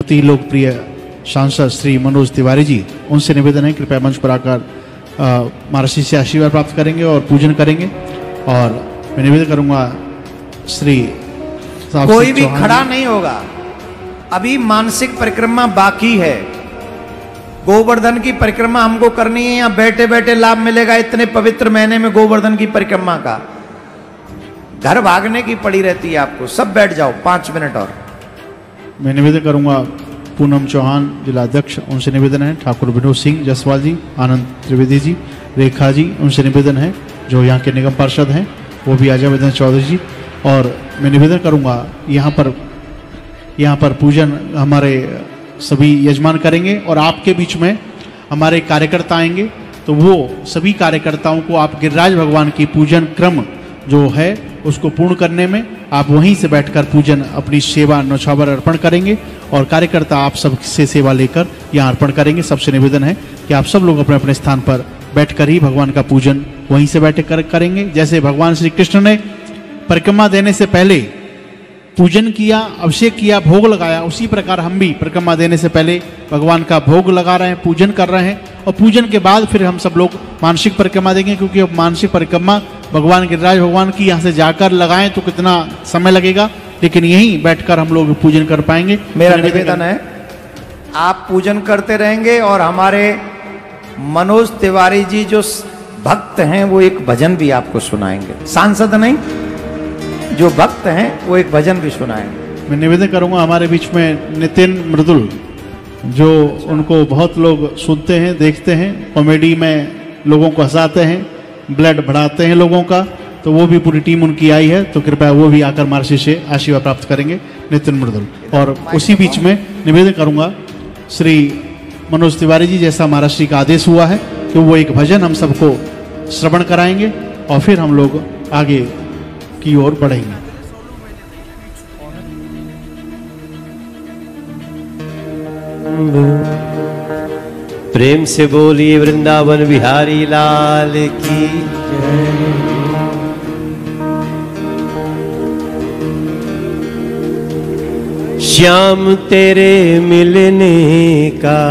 बहुत ही लोकप्रिय सांसद श्री मनोज तिवारी जी, उनसे निवेदन है कृपया मंच पर आकर महर्षि से आशीर्वाद प्राप्त करेंगे और पूजन करेंगे। और मैं निवेदन करूंगा श्री कोई भी खड़ा नहीं होगा, अभी मानसिक परिक्रमा बाकी है। गोवर्धन की परिक्रमा हमको करनी है, यहाँ बैठे बैठे लाभ मिलेगा इतने पवित्र महीने में गोवर्धन की परिक्रमा का। घर भागने की पड़ी रहती है आपको। सब बैठ जाओ 5 मिनट और। मैं निवेदन करूंगा पूनम चौहान जिला अध्यक्ष, उनसे निवेदन है ठाकुर विनोद सिंह जसवाल जी, आनंद त्रिवेदी जी, रेखा जी, उनसे निवेदन है जो यहाँ के निगम पार्षद हैं, वो भी आजा वेदन चौधरी जी। और मैं निवेदन करूंगा यहाँ पर पूजन हमारे सभी यजमान करेंगे और आपके बीच में हमारे कार्यकर्ता आएंगे, तो वो सभी कार्यकर्ताओं को आप गिरिराज भगवान की पूजन क्रम जो है उसको पूर्ण करने में आप वहीं से बैठकर पूजन अपनी सेवा न्यौछावर अर्पण करेंगे और कार्यकर्ता आप सबसे सेवा लेकर यहाँ अर्पण करेंगे। सबसे निवेदन है कि आप सब लोग अपने अपने स्थान पर बैठकर ही भगवान का पूजन वहीं से बैठ कर करेंगे। जैसे भगवान श्री कृष्ण ने परिक्रमा देने से पहले पूजन किया, अभिषेक किया, भोग लगाया, उसी प्रकार हम भी परिक्रमा देने से पहले भगवान का भोग लगा रहे हैं, पूजन कर रहे हैं और पूजन के बाद फिर हम सब लोग मानसिक परिक्रमा देंगे, क्योंकि अब मानसिक परिक्रमा भगवान गिरिराज भगवान की यहाँ से जाकर लगाएं तो कितना समय लगेगा, लेकिन यहीं बैठकर हम लोग पूजन कर पाएंगे। मेरा निवेदन है आप पूजन करते रहेंगे और हमारे मनोज तिवारी जी जो भक्त हैं वो एक भजन भी आपको सुनाएंगे। सांसद नहीं, जो भक्त हैं वो एक भजन भी सुनाएंगे। मैं निवेदन करूंगा हमारे बीच में नितिन मृदुल, जो उनको बहुत लोग सुनते हैं, देखते हैं, कॉमेडी में लोगों को हंसाते हैं, ब्लड बढ़ाते हैं लोगों का, तो वो भी पूरी टीम उनकी आई है, तो कृपया वो भी आकर महर्षि से आशीर्वाद प्राप्त करेंगे, नितिन मृदुल। और उसी बीच में निवेदन करूंगा श्री मनोज तिवारी जी, जैसा महर्षि का आदेश हुआ है कि वो एक भजन हम सबको श्रवण कराएंगे और फिर हम लोग आगे की ओर बढ़ेंगे। प्रेम से बोलिए वृंदावन बिहारी लाल की जय। श्याम तेरे मिलने का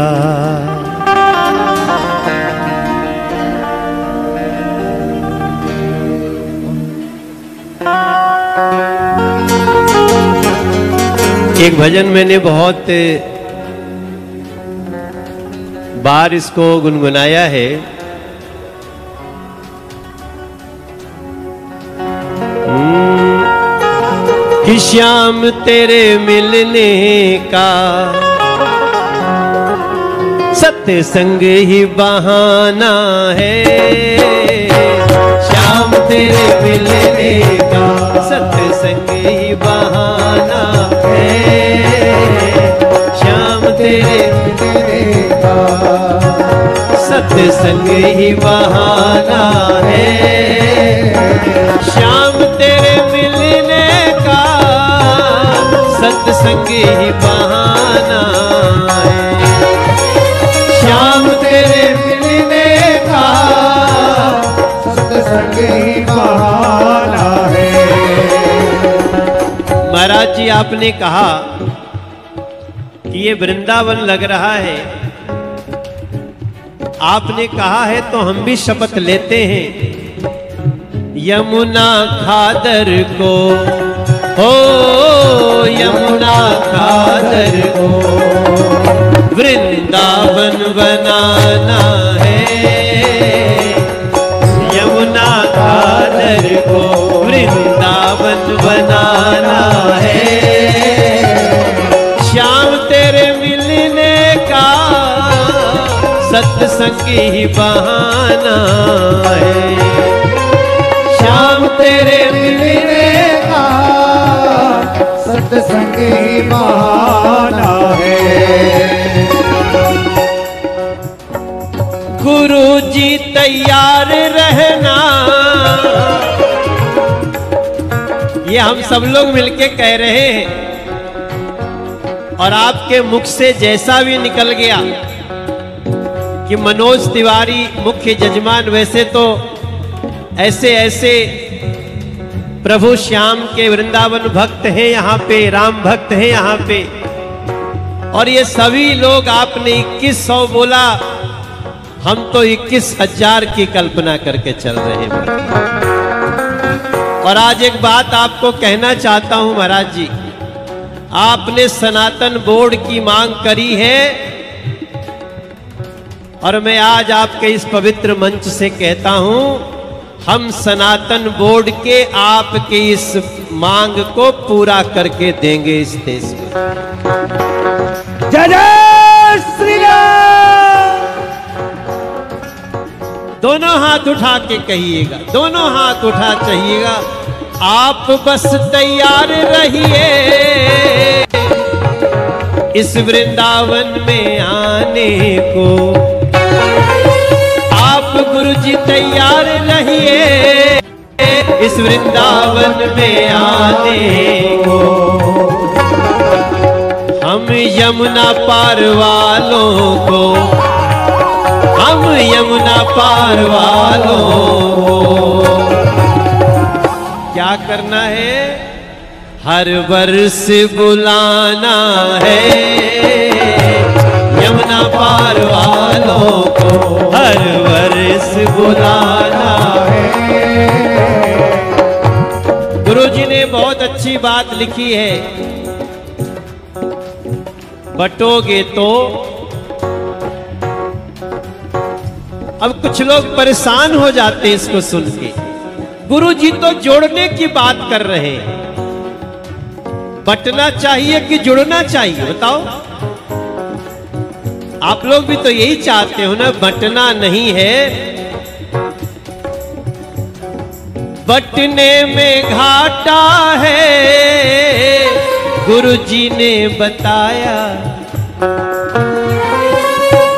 एक भजन मैंने बहुत बार इसको गुनगुनाया है। कि श्याम तेरे मिलने का सत्संग ही बहाना है। श्याम तेरे मिलने का सत्संग ही बहाना है। श्याम तेरे मिलने का सत्संग ही बहाना है। श्याम तेरे मिलने का सत्संग ही बहाना है। श्याम तेरे मिलने का सत्संग ही बहाना है। महाराज जी, आपने कहा कि ये वृंदावन लग रहा है, आपने कहा है तो हम भी शपथ लेते हैं। यमुना खादर को, हो यमुना खादर को वृंदावन बनाना है। यमुना खादर को वृंदावन बनाना है। श्याम तेरे मिलने का सत्संग ही बहाना है। श्याम तेरे मिलने का सत्संग ही बहाना है। गुरु जी तैयार रहना, ये हम सब लोग मिलके कह रहे हैं और आपके मुख से जैसा भी निकल गया कि मनोज तिवारी मुख्य जजमान, वैसे तो ऐसे ऐसे प्रभु श्याम के वृंदावन भक्त हैं यहाँ पे, राम भक्त हैं यहाँ पे, और ये सभी लोग, आपने 2100 बोला, हम तो 21,000 की कल्पना करके चल रहे हैं। और आज एक बात आपको कहना चाहता हूं महाराज जी, आपने सनातन बोर्ड की मांग करी है और मैं आज आपके इस पवित्र मंच से कहता हूं, हम सनातन बोर्ड के आपके इस मांग को पूरा करके देंगे इस देश में। जय जय श्री राम। दोनों हाथ उठा के कहिएगा, दोनों हाथ उठा चाहिएगा, आप बस तैयार रहिए इस वृंदावन में आने को। आप गुरुजी तैयार रहिए इस वृंदावन में आने को। हम यमुना पार वालों को, हम यमुना पार वालों को क्या करना है? हर वर्ष बुलाना है यमुना पार वालों को, हर वर्ष बुलाना है। गुरुजी ने बहुत अच्छी बात लिखी है, बटोगे तो। अब कुछ लोग परेशान हो जाते हैं इसको सुन के। गुरुजी तो जोड़ने की बात कर रहे हैं, बटना चाहिए कि जुड़ना चाहिए बताओ? आप लोग भी तो यही चाहते हो ना, बटना नहीं है। बटने में घाटा है गुरुजी ने बताया,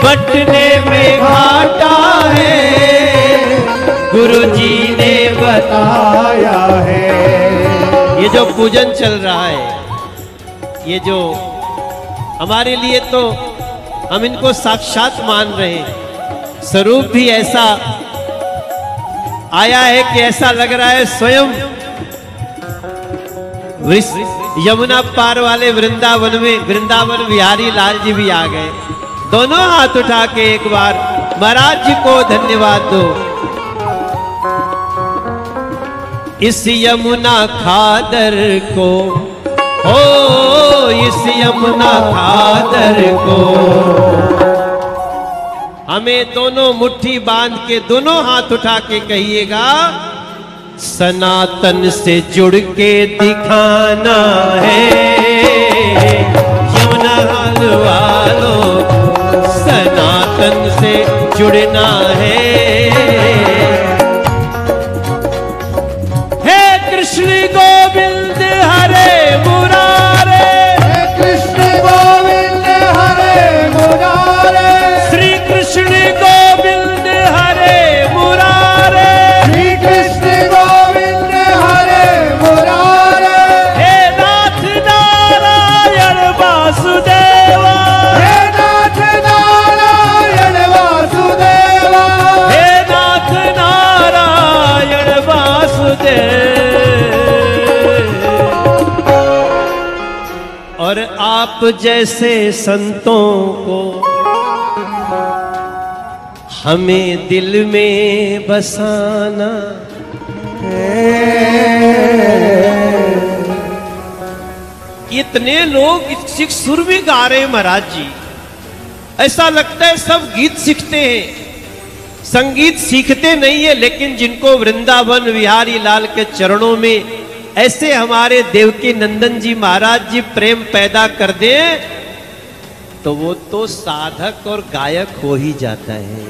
बटने में घाटा है गुरुजी ने बताया है। ये जो पूजन चल रहा है, ये जो हमारे लिए, तो हम इनको साक्षात मान रहे हैं। स्वरूप भी ऐसा आया है कि ऐसा लग रहा है स्वयं यमुना पार वाले वृंदावन में वृंदावन बिहारी लाल जी भी आ गए। दोनों हाथ उठा के एक बार महाराज जी को धन्यवाद दो। इस यमुना खादर को, ओ इस यमुना खादर को, हमें दोनों मुट्ठी बांध के दोनों हाथ उठा के कहिएगा, सनातन से जुड़ के दिखाना है यमुना हाल वालों, सनातन से जुड़ना है। हे कृष्ण गोविंद हरे मुरारे, हे कृष्ण गोविंद हरे मुरारे, श्री कृष्ण गोविंद हरे मुरारे, श्री कृष्ण गोविंद हरे मुरारे, हे नाथ नारायण वासुदेवा, हे नाथ नारायण वासुदेवा, हे नाथ नारायण वासुदेव। और आप जैसे संतों को हमें दिल में बसाना इतने लोग सिख सुर में गा रहे हैं महाराज जी, ऐसा लगता है सब गीत सीखते हैं। संगीत सीखते नहीं है, लेकिन जिनको वृंदावन बिहारी लाल के चरणों में ऐसे हमारे देवकी नंदन जी महाराज जी प्रेम पैदा कर दें, तो वो तो साधक और गायक हो ही जाता है।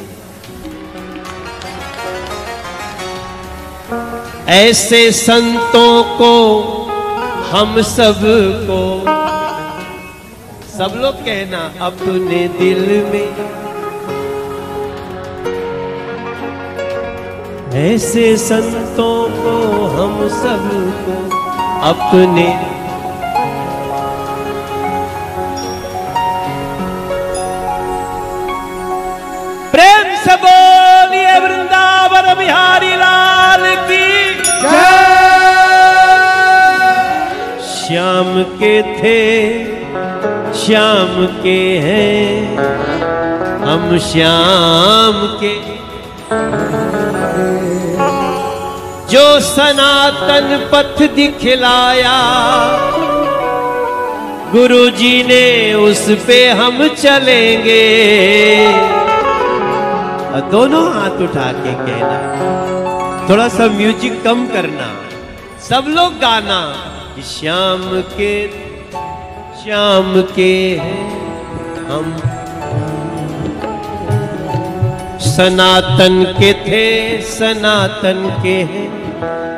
ऐसे संतों को हम सब को, सब लोग कहना अपने दिल में, ऐसे संतों को हम सब को अपने, प्रेम से बोलिए वृंदावन बिहारी लाल की जय। श्याम के थे श्याम के हैं, हम श्याम के। जो सनातन पथ दिखलाया गुरु जी ने, उस पे हम चलेंगे। और दोनों हाथ उठा के कहना, थोड़ा सा म्यूजिक कम करना, सब लोग गाना कि श्याम के हैं हम, सनातन के थे सनातन के हैं।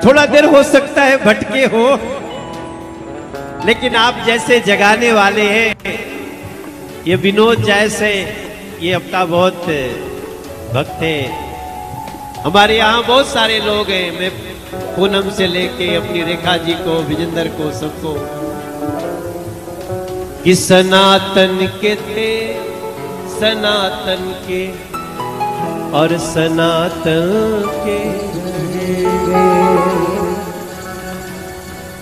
थोड़ा देर हो सकता है भटके हो, लेकिन आप जैसे जगाने वाले हैं, ये विनोद जैसे, ये अपना बहुत भक्त हैं। हमारे यहाँ बहुत सारे लोग हैं, मैं पूनम से लेके अपनी रेखा जी को, विजेंद्र को, सबको, कि सनातन के थे सनातन के और सनातन के।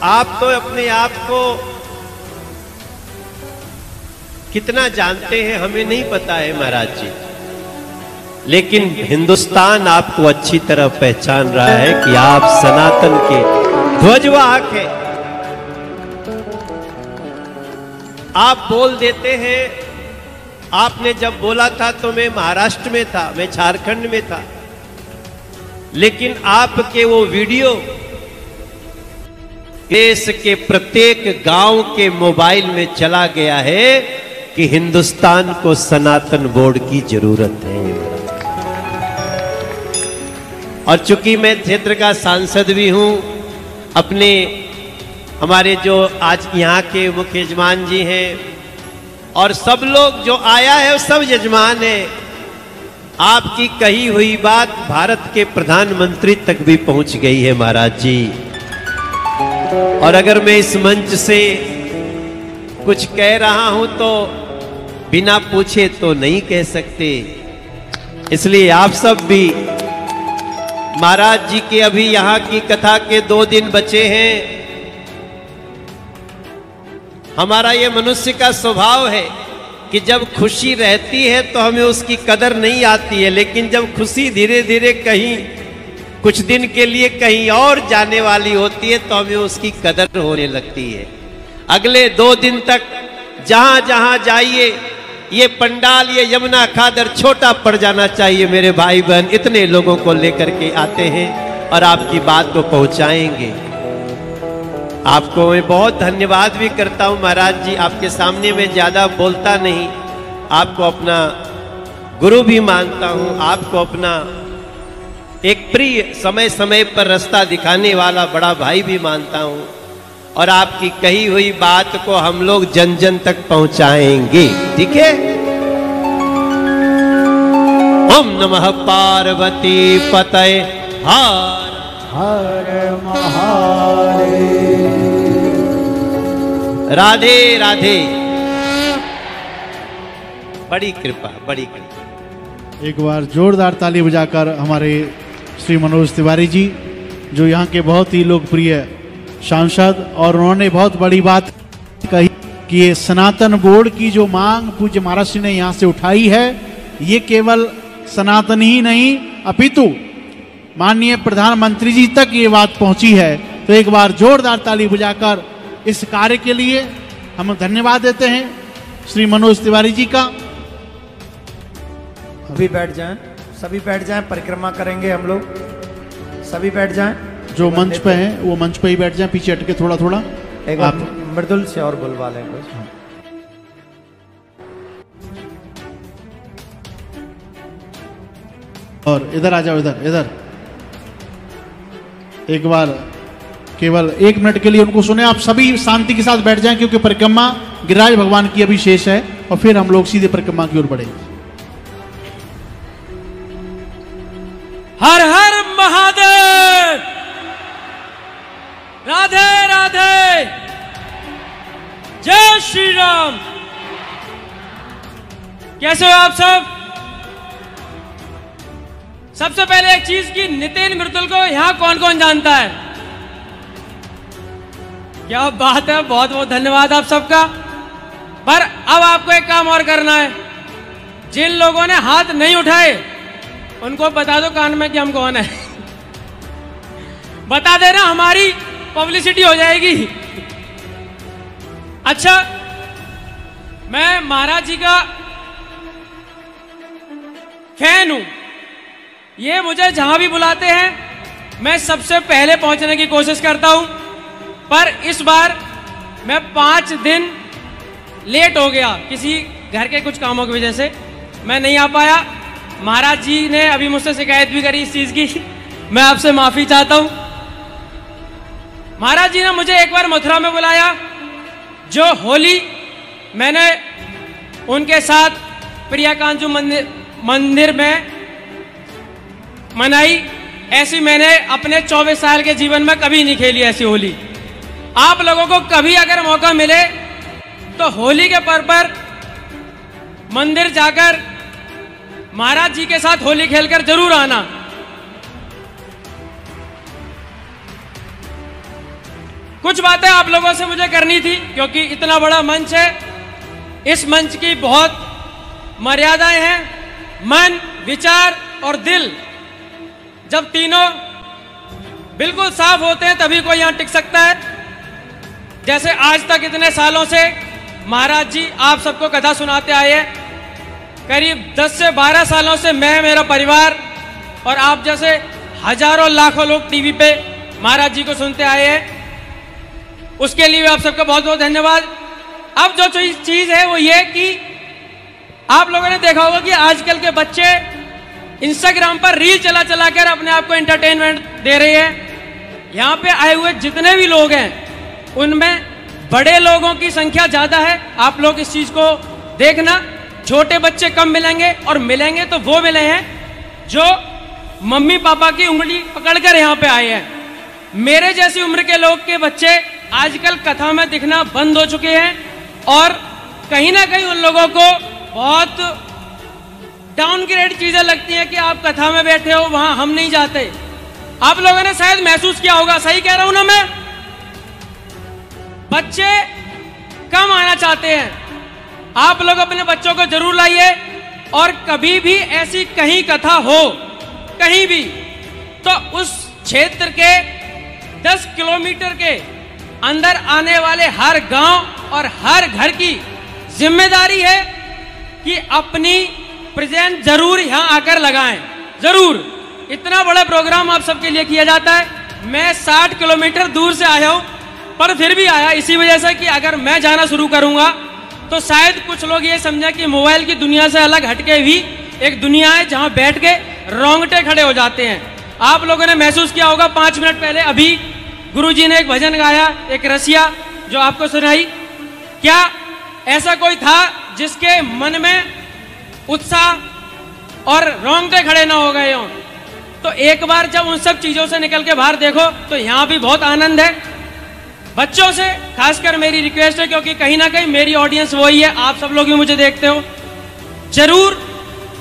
आप तो अपने आप को कितना जानते हैं हमें नहीं पता है महाराज जी, लेकिन हिंदुस्तान आपको अच्छी तरह पहचान रहा है कि आप सनातन के ध्वजवाहक हैं। आप बोल देते हैं, आपने जब बोला था तो मैं महाराष्ट्र में था, मैं झारखंड में था, लेकिन आपके वो वीडियो देश के प्रत्येक गांव के मोबाइल में चला गया है कि हिंदुस्तान को सनातन बोर्ड की जरूरत है। और चूंकि मैं क्षेत्र का सांसद भी हूं, अपने हमारे जो आज यहाँ के मुख्य यजमान जी हैं और सब लोग जो आया है वो सब यजमान है। आपकी कही हुई बात भारत के प्रधानमंत्री तक भी पहुंच गई है महाराज जी। और अगर मैं इस मंच से कुछ कह रहा हूं तो बिना पूछे तो नहीं कह सकते, इसलिए आप सब भी महाराज जी के अभी यहाँ की कथा के 2 दिन बचे हैं। हमारा ये मनुष्य का स्वभाव है कि जब खुशी रहती है तो हमें उसकी कदर नहीं आती है, लेकिन जब खुशी धीरे धीरे कहीं कुछ दिन के लिए कहीं और जाने वाली होती है तो हमें उसकी कदर होने लगती है। अगले 2 दिन तक जहां जहां जाइए ये पंडाल, ये यमुना खादर छोटा पड़ जाना चाहिए। मेरे भाई बहन इतने लोगों को लेकर के आते हैं और आपकी बात को पहुंचाएंगे। आपको मैं बहुत धन्यवाद भी करता हूं महाराज जी। आपके सामने मैं ज्यादा बोलता नहीं, आपको अपना गुरु भी मानता हूं, आपको अपना एक प्रिय, समय समय पर रास्ता दिखाने वाला बड़ा भाई भी मानता हूं। और आपकी कही हुई बात को हम लोग जन जन तक पहुंचाएंगे, ठीक है। ओम नमः पार्वती पतये हर हर महादेव। राधे राधे। बड़ी कृपा, बड़ी कृपा। एक बार जोरदार ताली बजाकर हमारे श्री मनोज तिवारी जी, जो यहाँ के बहुत ही लोकप्रिय सांसद, और उन्होंने बहुत बड़ी बात कही कि ये सनातन बोर्ड की जो मांग पूज्य महाराज जी ने यहाँ से उठाई है, ये केवल सनातन ही नहीं अपितु माननीय प्रधानमंत्री जी तक ये बात पहुंची है। तो एक बार जोरदार ताली बजाकर इस कार्य के लिए हम धन्यवाद देते हैं श्री मनोज तिवारी जी का। अभी बैठ जाएं, सभी बैठ जाएं, परिक्रमा करेंगे हम लोग, सभी बैठ जाएं। जो मंच पे हैं वो मंच पे ही बैठ जाएं, पीछे हटके थोड़ा थोड़ा। एक आप मृदुल से और बुलवा लें कुछ। और इधर आ जाओ, इधर इधर। एक बार केवल 1 मिनट के लिए उनको सुने। आप सभी शांति के साथ बैठ जाएं, क्योंकि परिक्रमा गिरिराज भगवान की अभी शेष है और फिर हम लोग सीधे परिक्रमा की ओर बढ़ेंगे। हर हर महादेव। राधे राधे। जय श्री राम। कैसे हो आप सब? सबसे पहले एक चीज की, नितिन मृदुल को यहां कौन कौन जानता है? क्या बात है, बहुत बहुत धन्यवाद आप सबका। पर अब आपको एक काम और करना है, जिन लोगों ने हाथ नहीं उठाए उनको बता दो कान में कि हम कौन है। बता देना, हमारी पब्लिसिटी हो जाएगी। अच्छा, मैं महाराज जी का फैन हूं। ये मुझे जहां भी बुलाते हैं मैं सबसे पहले पहुंचने की कोशिश करता हूं, पर इस बार मैं 5 दिन लेट हो गया, किसी घर के कुछ कामों की वजह से मैं नहीं आ पाया। महाराज जी ने अभी मुझसे शिकायत भी करी इस चीज की, मैं आपसे माफी चाहता हूं। महाराज जी ने मुझे एक बार मथुरा में बुलाया, जो होली मैंने उनके साथ प्रियाकांजू मंदिर में मनाई, ऐसी मैंने अपने 24 साल के जीवन में कभी नहीं खेली ऐसी होली। आप लोगों को कभी अगर मौका मिले तो होली के पर्व पर मंदिर जाकर महाराज जी के साथ होली खेलकर जरूर आना। कुछ बातें आप लोगों से मुझे करनी थी, क्योंकि इतना बड़ा मंच है, इस मंच की बहुत मर्यादाएं हैं। मन, विचार और दिल जब तीनों बिल्कुल साफ होते हैं तभी कोई यहां टिक सकता है। जैसे आज तक इतने सालों से महाराज जी आप सबको कथा सुनाते आए हैं, करीब 10 से 12 सालों से मैं, मेरा परिवार और आप जैसे हजारों लाखों लोग टीवी पे महाराज जी को सुनते आए हैं। उसके लिए आप सबका बहुत बहुत धन्यवाद। अब जो चीज है वो ये कि आप लोगों ने देखा होगा कि आजकल के बच्चे इंस्टाग्राम पर रील चला चला कर अपने आप को एंटरटेनमेंट दे रहे हैं। यहाँ पे आए हुए जितने भी लोग हैं उनमें बड़े लोगों की संख्या ज्यादा है। आप लोग इस चीज को देखना, छोटे बच्चे कम मिलेंगे और मिलेंगे तो वो मिले हैं जो मम्मी पापा की उंगली पकड़कर यहाँ पे आए हैं। मेरे जैसी उम्र के लोग के बच्चे आजकल कथा में दिखना बंद हो चुके हैं और कहीं ना कहीं उन लोगों को बहुत डाउनग्रेड चीजें लगती हैं कि आप कथा में बैठे हो, वहां हम नहीं जाते। आप लोगों ने शायद महसूस किया होगा, सही कह रहा हूं ना मैं? बच्चे कम आना चाहते हैं। आप लोग अपने बच्चों को जरूर लाइए, और कभी भी ऐसी कहीं कथा हो कहीं भी, तो उस क्षेत्र के 10 किलोमीटर के अंदर आने वाले हर गांव और हर घर की जिम्मेदारी है कि अपनी प्रेजेंट जरूर यहां आकर लगाएं। जरूर, इतना बड़ा प्रोग्राम आप सबके लिए किया जाता है। मैं 60 किलोमीटर दूर से आया हूं, पर फिर भी आया इसी वजह से कि अगर मैं जाना शुरू करूंगा तो शायद कुछ लोग ये समझे कि मोबाइल की दुनिया से अलग हटके भी एक दुनिया है जहां बैठ के रोंगटे खड़े हो जाते हैं। आप लोगों ने महसूस किया होगा 5 मिनट पहले अभी गुरुजी ने एक भजन गाया, एक रसिया जो आपको सुनाई। क्या ऐसा कोई था जिसके मन में उत्साह और रोंगटे खड़े ना हो गए हों? तो एक बार जब उन सब चीजों से निकल के बाहर देखो तो यहां भी बहुत आनंद है। बच्चों से खासकर मेरी रिक्वेस्ट है, क्योंकि कहीं ना कहीं मेरी ऑडियंस वही है, आप सब लोग भी मुझे देखते हो, जरूर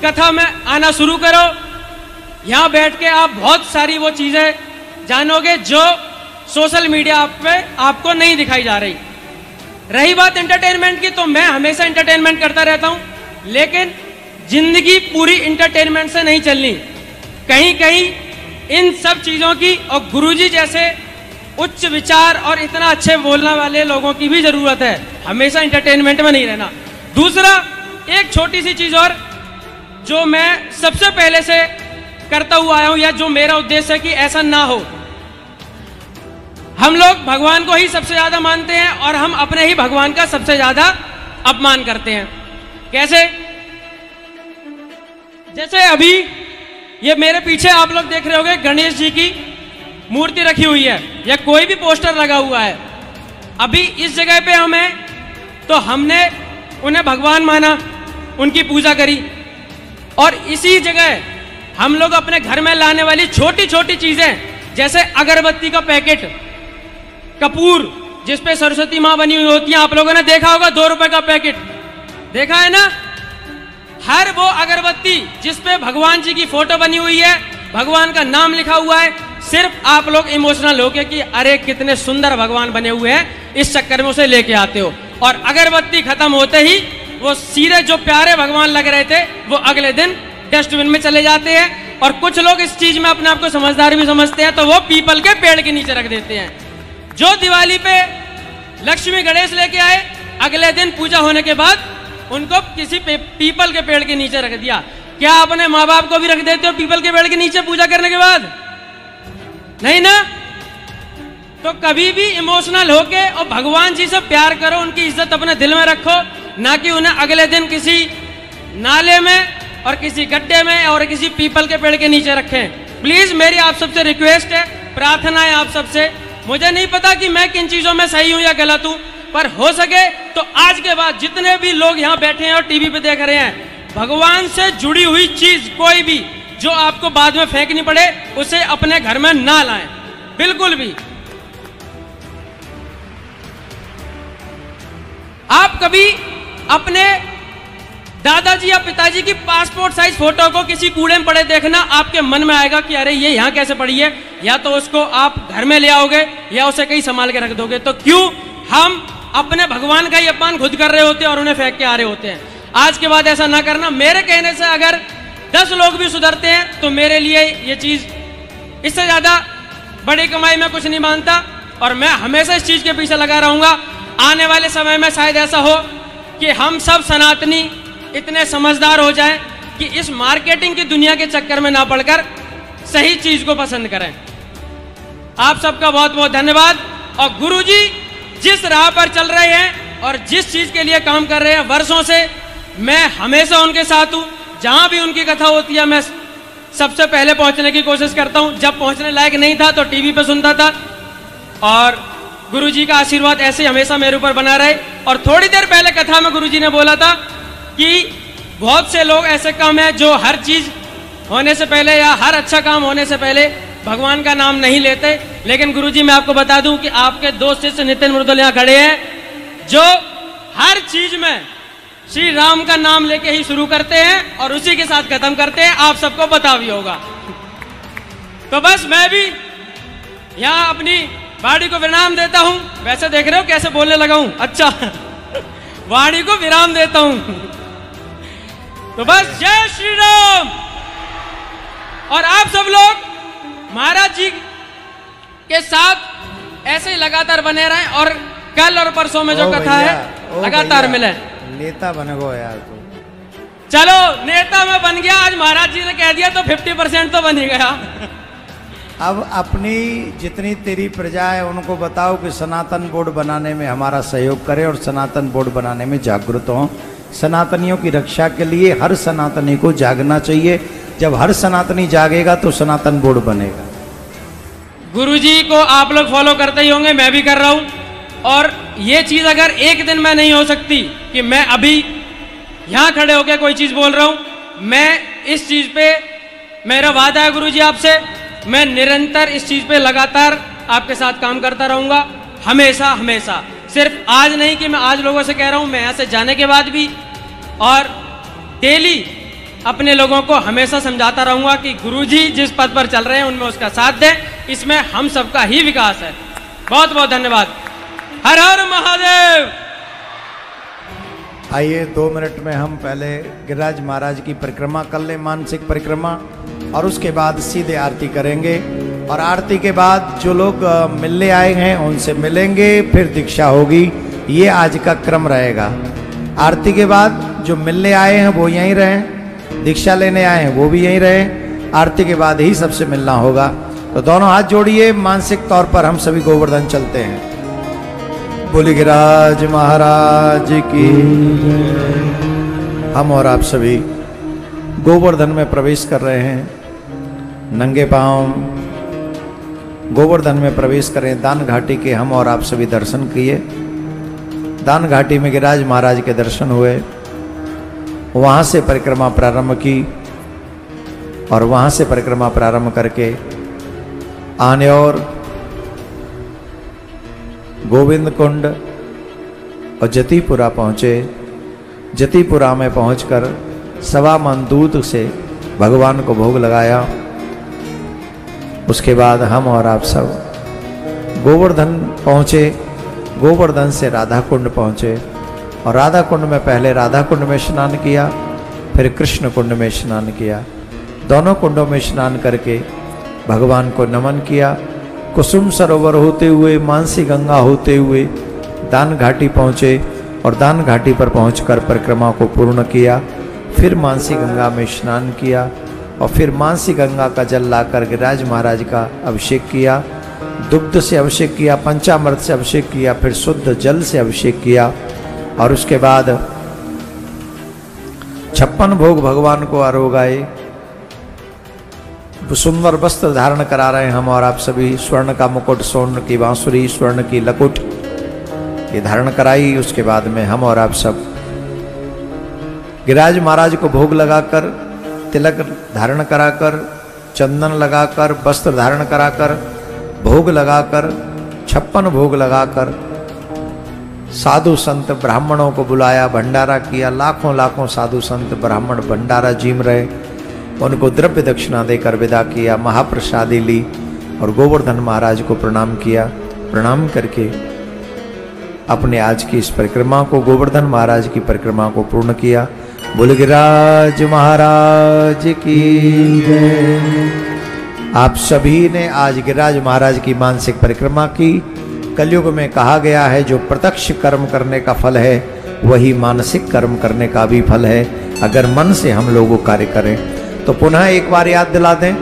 कथा में आना शुरू करो। यहां बैठ के आप बहुत सारी वो चीजें जानोगे जो सोशल मीडिया पे आपको नहीं दिखाई जा रही। रही बात एंटरटेनमेंट की, तो मैं हमेशा एंटरटेनमेंट करता रहता हूं, लेकिन जिंदगी पूरी एंटरटेनमेंट से नहीं चलनी। कहीं कहीं इन सब चीजों की और गुरुजी जैसे उच्च विचार और इतना अच्छे बोलने वाले लोगों की भी जरूरत है, हमेशा एंटरटेनमेंट में नहीं रहना। दूसरा, एक छोटी सी चीज और जो मैं सबसे पहले से करता हुआ आया हूं, या जो मेरा उद्देश्य है कि ऐसा ना हो। हम लोग भगवान को ही सबसे ज्यादा मानते हैं और हम अपने ही भगवान का सबसे ज्यादा अपमान करते हैं। कैसे? जैसे अभी ये मेरे पीछे आप लोग देख रहे होंगे गणेश जी की मूर्ति रखी हुई है या कोई भी पोस्टर लगा हुआ है। अभी इस जगह पे हम हैं तो हमने उन्हें भगवान माना, उनकी पूजा करी, और इसी जगह हम लोग अपने घर में लाने वाली छोटी छोटी चीजें जैसे अगरबत्ती का पैकेट, कपूर जिसपे सरस्वती मां बनी हुई होती है, आप लोगों ने देखा होगा 2 रुपए का पैकेट, देखा है ना? हर वो अगरबत्ती जिसपे भगवान जी की फोटो बनी हुई है, भगवान का नाम लिखा हुआ है, सिर्फ आप लोग इमोशनल हो के कि अरे कितने सुंदर भगवान बने हुए हैं, इस चक्कर में उसे लेके आते हो। और अगरबत्ती खत्म होते ही वो सीधे जो प्यारे भगवान लग रहे थे वो अगले दिन डस्टबिन में चले जाते हैं। और कुछ लोग इस चीज में अपने आप को समझदार भी समझते हैं, तो वो पीपल के पेड़ के नीचे रख देते हैं। जो दिवाली पे लक्ष्मी गणेश लेके आए, अगले दिन पूजा होने के बाद उनको किसी पीपल के पेड़ के नीचे रख दिया। क्या अपने माँ बाप को भी रख देते हो पीपल के पेड़ के नीचे पूजा करने के बाद? नहीं ना। तो कभी भी इमोशनल होके और भगवान जी से प्यार करो, उनकी इज्जत अपने दिल में रखो, ना कि उन्हें अगले दिन किसी नाले में और किसी गड्ढे में और किसी पीपल के पेड़ के नीचे रखें। प्लीज मेरी आप सबसे रिक्वेस्ट है, प्रार्थना है आप सबसे। मुझे नहीं पता कि मैं किन चीजों में सही हूं या गलत हूं, पर हो सके तो आज के बाद जितने भी लोग यहाँ बैठे हैं और टीवी पे देख रहे हैं, भगवान से जुड़ी हुई चीज कोई भी जो आपको बाद में फेंकनी पड़े, उसे अपने घर में ना लाएं, बिल्कुल भी। आप कभी अपने दादाजी या पिताजी की पासपोर्ट साइज फोटो को किसी कूड़े में पड़े देखना, आपके मन में आएगा कि अरे ये यहाँ कैसे पड़ी है, या तो उसको आप घर में ले आओगे या उसे कहीं संभाल के रख दोगे। तो क्यों हम अपने भगवान का ही अपमान खुद कर रहे होते हैं और उन्हें फेंक के आ रहे होते हैं। आज के बाद ऐसा ना करना। मेरे कहने से अगर 10 लोग भी सुधरते हैं तो मेरे लिए ये चीज, इससे ज्यादा बड़ी कमाई में कुछ नहीं मानता, और मैं हमेशा इस चीज के पीछे लगा रहूंगा। आने वाले समय में शायद ऐसा हो कि हम सब सनातनी इतने समझदार हो जाएं कि इस मार्केटिंग की दुनिया के चक्कर में ना पड़कर सही चीज को पसंद करें। आप सबका बहुत बहुत धन्यवाद। और गुरुजी जिस राह पर चल रहे हैं और जिस चीज के लिए काम कर रहे हैं वर्षों से, मैं हमेशा उनके साथ हूं। जहां भी उनकी कथा होती है मैं सबसे पहले पहुंचने की कोशिश करता हूं। जब पहुंचने लायक नहीं था तो टीवी पे सुनता था, और गुरुजी का आशीर्वाद ऐसे हमेशा मेरे ऊपर बना रहे। और थोड़ी देर पहले कथा में गुरुजी ने बोला था कि बहुत से लोग ऐसे कम हैं जो हर चीज होने से पहले या हर अच्छा काम होने से पहले भगवान का नाम नहीं लेते। लेकिन गुरुजी मैं आपको बता दूं कि आपके दोस्त शिष्य नितिन मृदुल यहाँ खड़े हैं, जो हर चीज में श्री राम का नाम लेके ही शुरू करते हैं और उसी के साथ खत्म करते हैं। आप सबको पता भी होगा। तो बस मैं भी यहाँ अपनी वाणी को विराम देता हूं। वैसे देख रहे हो कैसे बोलने लगा हूं। अच्छा वाणी को विराम देता हूं। तो बस जय श्री राम। और आप सब लोग महाराज जी के साथ ऐसे ही लगातार बने रहें, और कल और परसों में जो कथा है लगातार मिले। नेता बनेगो यार तू। चलो नेता में बन गया, आज महाराज जी ने कह दिया तो 50% तो बन ही गया। अब अपनी जितनी तेरी प्रजा है उनको बताओ कि सनातन बोर्ड बनाने में हमारा सहयोग करे और सनातन बोर्ड बनाने में जागरूक हों। सनातनियों की रक्षा के लिए हर सनातनी को जागना चाहिए। जब हर सनातनी जागेगा तो सनातन बोर्ड बनेगा। गुरुजी को आप लोग फॉलो करते ही होंगे, मैं भी कर रहा हूं। और ये चीज अगर एक दिन में नहीं हो सकती कि मैं अभी यहां खड़े होकर कोई चीज बोल रहा हूं, मैं इस चीज पे, मेरा वादा है गुरुजी आपसे, मैं निरंतर इस चीज पे लगातार आपके साथ काम करता रहूंगा, हमेशा हमेशा। सिर्फ आज नहीं कि मैं आज लोगों से कह रहा हूं, मैं यहां से जाने के बाद भी, और डेली अपने लोगों को हमेशा समझाता रहूंगा कि गुरुजी जिस पद पर चल रहे हैं उनमें उसका साथ दें। इसमें हम सबका ही विकास है। बहुत बहुत धन्यवाद। हर हर महादेव। आइए 2 मिनट में हम पहले गिरिराज महाराज की परिक्रमा कर लें, मानसिक परिक्रमा, और उसके बाद सीधे आरती करेंगे। और आरती के बाद जो लोग मिलने आए हैं उनसे मिलेंगे, फिर दीक्षा होगी। ये आज का क्रम रहेगा। आरती के बाद जो मिलने आए हैं वो यहीं रहें, दीक्षा लेने आए हैं वो भी यहीं रहें। आरती के बाद ही सबसे मिलना होगा। तो दोनों हाथ जोड़िए, मानसिक तौर पर हम सभी गोवर्धन चलते हैं। बोले गिरिराज महाराज की। हम और आप सभी गोवर्धन में प्रवेश कर रहे हैं। नंगे पांव गोवर्धन में प्रवेश करें। दान घाटी के हम और आप सभी दर्शन किए। दान घाटी में गिरिराज महाराज के दर्शन हुए, वहां से परिक्रमा प्रारंभ की, और वहां से परिक्रमा प्रारंभ करके आने और गोविंद कुंड और जतिपुरा पहुंचे। जतिपुरा में पहुंचकर 1.25 मन दूध से भगवान को भोग लगाया। उसके बाद हम और आप सब गोवर्धन पहुंचे। गोवर्धन से राधा कुंड पहुँचे और राधा कुंड में पहले राधा कुंड में स्नान किया, फिर कृष्ण कुंड में स्नान किया। दोनों कुंडों में स्नान करके भगवान को नमन किया। कुसुम सरोवर होते हुए, मानसी गंगा होते हुए दान घाटी पहुँचे और दान घाटी पर पहुंचकर परिक्रमा को पूर्ण किया। फिर मानसी गंगा में स्नान किया और फिर मानसी गंगा का जल लाकर गिरिराज महाराज का अभिषेक किया। दुग्ध से अभिषेक किया, पंचामृत से अभिषेक किया, फिर शुद्ध जल से अभिषेक किया और उसके बाद 56 भोग भगवान को आरोगाए। सुंदर वस्त्र धारण करा रहे हैं हम और आप सभी। स्वर्ण का मुकुट, स्वर्ण की बांसुरी, स्वर्ण की लकुट ये धारण कराई। उसके बाद में हम और आप सब गिरिराज महाराज को भोग लगाकर, तिलक धारण कराकर, चंदन लगाकर, वस्त्र धारण कराकर, भोग लगाकर, 56 भोग लगाकर साधु संत ब्राह्मणों को बुलाया, भंडारा किया। लाखों लाखों साधु संत ब्राह्मण भंडारा जीम रहे, उनको द्रव्य दक्षिणा देकर विदा किया, महाप्रसादी ली और गोवर्धन महाराज को प्रणाम किया। प्रणाम करके अपने आज की इस परिक्रमा को, गोवर्धन महाराज की परिक्रमा को पूर्ण किया। बोल गिरिराज महाराज की जय। आप सभी ने आज गिरिराज महाराज की मानसिक परिक्रमा की। कलयुग में कहा गया है जो प्रत्यक्ष कर्म करने का फल है वही मानसिक कर्म करने का भी फल है, अगर मन से हम लोग कार्य करें। तो पुनः एक बार याद दिला दें,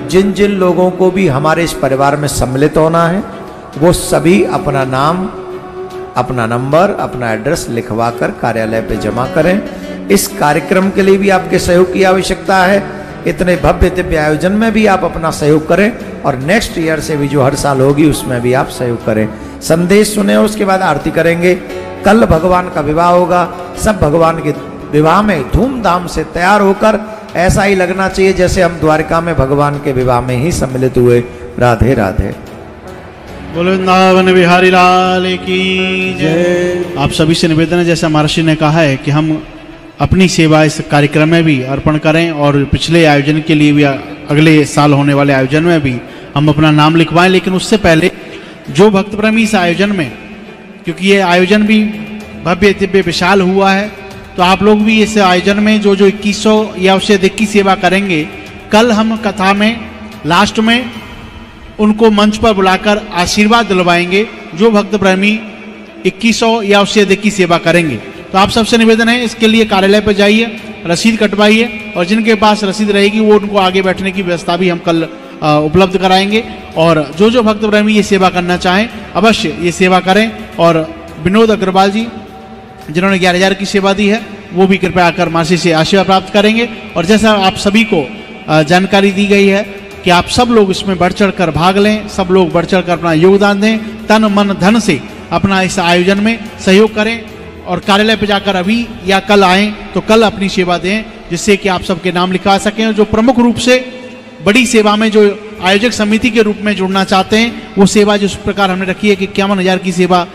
जिन जिन लोगों को भी हमारे इस परिवार में सम्मिलित होना है वो सभी अपना नाम, अपना नंबर, अपना एड्रेस लिखवा कर कार्यालय पे जमा करें। इस कार्यक्रम के लिए भी आपके सहयोग की आवश्यकता है। इतने भव्य दिव्य आयोजन में भी आप अपना सहयोग करें और नेक्स्ट ईयर से भी जो हर साल होगी उसमें भी आप सहयोग करें। संदेश सुने, उसके बाद आरती करेंगे। कल भगवान का विवाह होगा। सब भगवान के विवाह में धूमधाम से तैयार होकर ऐसा ही लगना चाहिए जैसे हम द्वारका में भगवान के विवाह में ही सम्मिलित हुए। राधे राधे। बोलो वृंदावन बिहारी लाल की जय। आप सभी से निवेदन है, जैसा महर्षि ने कहा है कि हम अपनी सेवा इस कार्यक्रम में भी अर्पण करें और पिछले आयोजन के लिए भी, अगले साल होने वाले आयोजन में भी हम अपना नाम लिखवाएं। लेकिन उससे पहले जो भक्त प्रेमी इस आयोजन में, क्योंकि ये आयोजन भी भव्य दिव्य विशाल हुआ है, तो आप लोग भी इस आयोजन में जो 2100 या उससे अधिक की सेवा करेंगे, कल हम कथा में लास्ट में उनको मंच पर बुलाकर आशीर्वाद दिलवाएंगे जो भक्त प्रेमी 2100 या उससे अधिक की सेवा करेंगे। तो आप सबसे निवेदन है, इसके लिए कार्यालय पर जाइए, रसीद कटवाइए और जिनके पास रसीद रहेगी वो उनको आगे बैठने की व्यवस्था भी हम कल उपलब्ध कराएंगे। और जो जो भक्त प्रेमी ये सेवा करना चाहें अवश्य ये सेवा करें। और विनोद अग्रवाल जी जिन्होंने 11,000 की सेवा दी है वो भी कृपया आकर मासी से आशीर्वाद प्राप्त करेंगे। और जैसा आप सभी को जानकारी दी गई है कि आप सब लोग इसमें बढ़ चढ़ कर भाग लें, सब लोग बढ़ चढ़ कर अपना योगदान दें, तन मन धन से अपना इस आयोजन में सहयोग करें और कार्यालय पर जाकर अभी या कल आएँ तो कल अपनी सेवा दें, जिससे कि आप सबके नाम लिखा सकें। और जो प्रमुख रूप से बड़ी सेवा में जो आयोजक समिति के रूप में जुड़ना चाहते हैं, वो सेवा जिस प्रकार हमने रखी है कि 51,000 की सेवा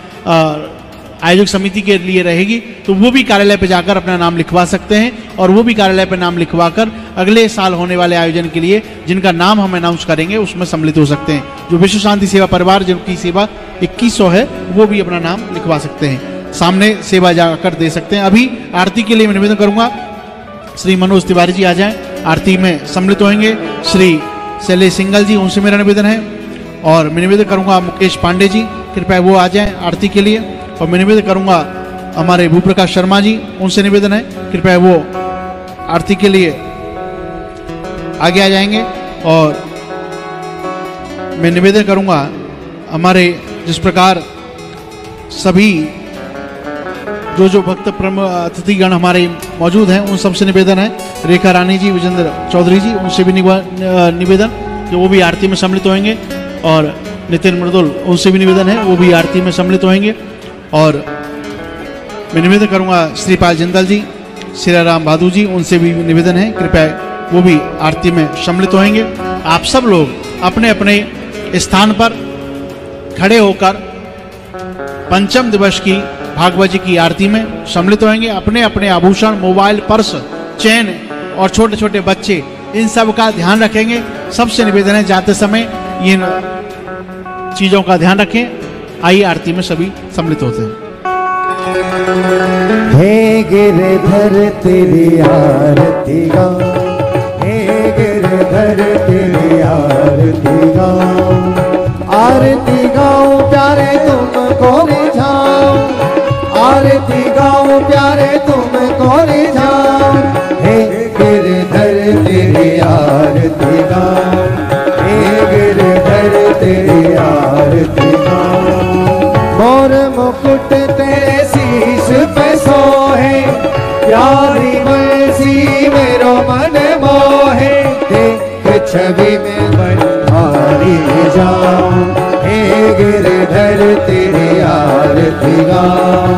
आयोजक समिति के लिए रहेगी, तो वो भी कार्यालय पर जाकर अपना नाम लिखवा सकते हैं और वो भी कार्यालय पर नाम लिखवा कर अगले साल होने वाले आयोजन के लिए जिनका नाम हम अनाउंस करेंगे उसमें सम्मिलित हो सकते हैं। जो विश्व शांति सेवा परिवार जिनकी सेवा 2100 है वो भी अपना नाम लिखवा सकते हैं, सामने सेवा जाकर दे सकते हैं। अभी आरती के लिए मैं निवेदन करूंगा श्री मनोज तिवारी जी आ जाएं, आरती में सम्मिलित होंगे। श्री शैलेश सिंगल जी, उनसे मेरा निवेदन है। और मैं निवेदन करूंगा मुकेश पांडे जी, कृपया वो आ जाएं आरती के लिए। और मैं निवेदन करूंगा हमारे भूप्रकाश शर्मा जी, उनसे निवेदन है कृपया वो आरती के लिए आगे आ जाएंगे। और मैं निवेदन करूंगा हमारे जिस प्रकार सभी जो भक्त अतिथिगण हमारे मौजूद हैं उन सबसे निवेदन है, रेखा रानी जी, विजेंद्र चौधरी जी, उनसे भी निवेदन कि वो भी आरती में सम्मिलित होंगे। और नितिन मृदुल, उनसे भी निवेदन है वो भी आरती में सम्मिलित होंगे। और मैं निवेदन करूंगा श्रीपाल जिंदल जी, श्रीराम भादु जी, उनसे भी निवेदन है कृपया वो भी आरती में सम्मिलित होंगे। आप सब लोग अपने अपने स्थान पर खड़े होकर पंचम दिवस की भागवत जी की आरती में सम्मिलित होंगे। अपने अपने आभूषण, मोबाइल, पर्स, चैन और छोटे छोटे बच्चे, इन सब का ध्यान रखेंगे। सबसे निवेदन है जाते समय इन चीज़ों का ध्यान रखें। आइए आरती में सभी सम्मिलित होते हैं। हे गिरधर तेरी आरती गाऊं, हे गिरधर तेरी आरती गाऊं, आरती गाऊं प्यारे तुमको रिझाऊं, आरती गाऊं प्यारे तुमको रिझाऊं, हे गिरधर तेरी आरती गाऊं, हे गिरधर तेरी आरती गाऊं, मोर मुकुट तेरे शीश पे सोहे, प्यारी बंसी मेरो मन मोहे, देख छवि में बनवारी जाऊं, हे गिरधर तेरी आरती गाऊं,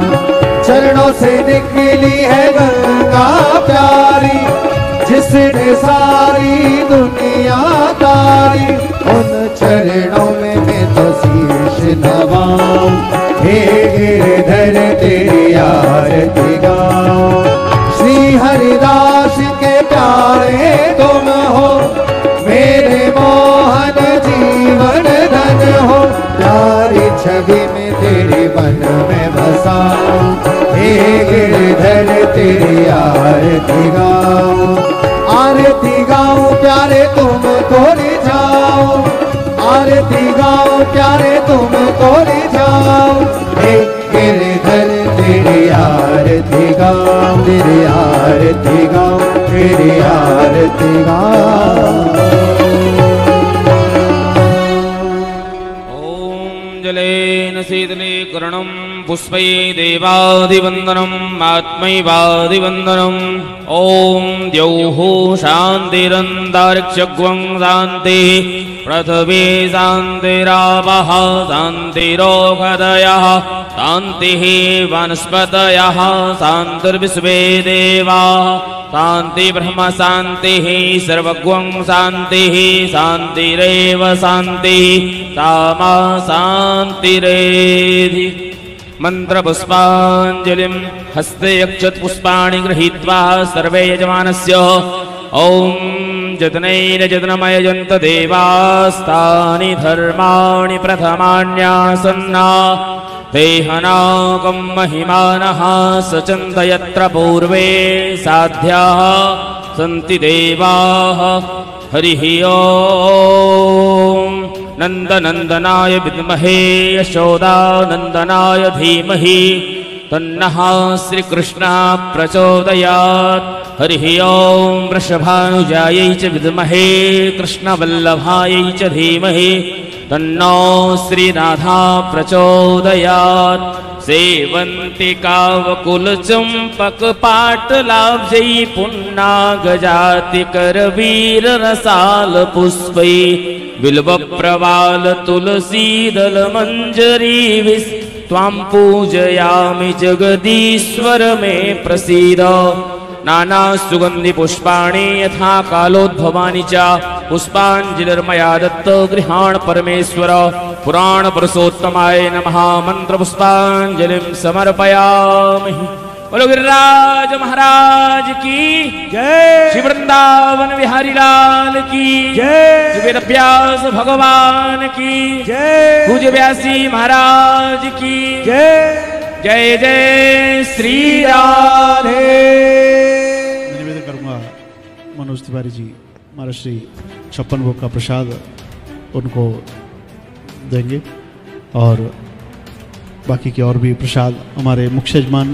चरणों से निकली है गंगा प्यारी, जिसने सारी दुनिया तारी, उन चरणों में मैं तो शीश नवाऊं, हे गिरधर तेरी आरती गाऊं, श्री हरिदास के प्यारे तुम हो, मेरे मोहन जीवन धन हो, प्यारी छवि में तेरे मन में बसाऊं, हे गिरधर तेरी आरती गाऊं, आरती गाऊं प्यारे तुमको रिझाऊं, आरती गाऊं प्यारे तुमको रिझाऊं, हे गिरधर तेरी आरती गाऊं, तेरी आरती गाऊं, तेरी आरती गाऊं। जलेन शीतलीकरणं पुष्पै देवादिवन्दनम् आत्मैवादिवन्दनम् ॐ द्यौः शान्तिरन्तरिक्षगं शान्तिः पृथिवी शान्तिरापः शान्तिरोषधयः शान्तिः वनस्पतयः शान्तिर्विश्वे देवाः शान्ति ब्रह्म शान्तिः सर्वगं शान्तिः शान्तिरेव शान्तिः सामा शान्तिरेधि। मन्त्रपुष्पाञ्जलिं हस्ते यक्षत् पुष्पाणि गृहीत्वा सर्वे यजमानस्य ॐ जतनैर्जतनमयजन्त देवास्तानि धर्माणि प्रथमान्यासन्ना देहनाकं महिमानः सचन्त यत्र पूर्वे साध्याः सन्ति देवाः। हरिः ॐ नन्दनन्दनाय विद्महे यशोदानन्दनाय धीमहि तन्नः श्रीकृष्णः प्रचोदयात्। हरिः ॐ वृषभानुजायै च विद्महे कृष्णवल्लभायै च धीमहि तन्नो श्रीराधा प्रचोदयात्। सेवन्ति कावकुलचम्पकपाटलाब्जै पुन्नागजातिकरवीररसालपुष्पै बिल्वप्रवाल तुलसीदलमञ्जरीभिः त्वां पूजयामि जगदीश्वर मे प्रसीद। नाना सुगंधि पुष्पाणि यथा कालोद्भवानि च पुष्पाञ्जलिर्मया दत्त गृहाण परमेश्वर। पुराण पुरुषोत्तमाय नमः मंत्र पुष्पाञ्जलिं समर्पयामि। बोलो गिरिराज महाराज की जय, श्री वृंदावन बिहारी लाल की जय, वेद व्यास भगवान की जय, पूज्य व्यासी महाराज की जय। जय जय श्री राधे। निवेदन करूंगा मनोज तिवारी जी हमारा श्री 56 भोग का प्रसाद उनको देंगे और बाकी के और भी प्रसाद हमारे मुख्य यजमान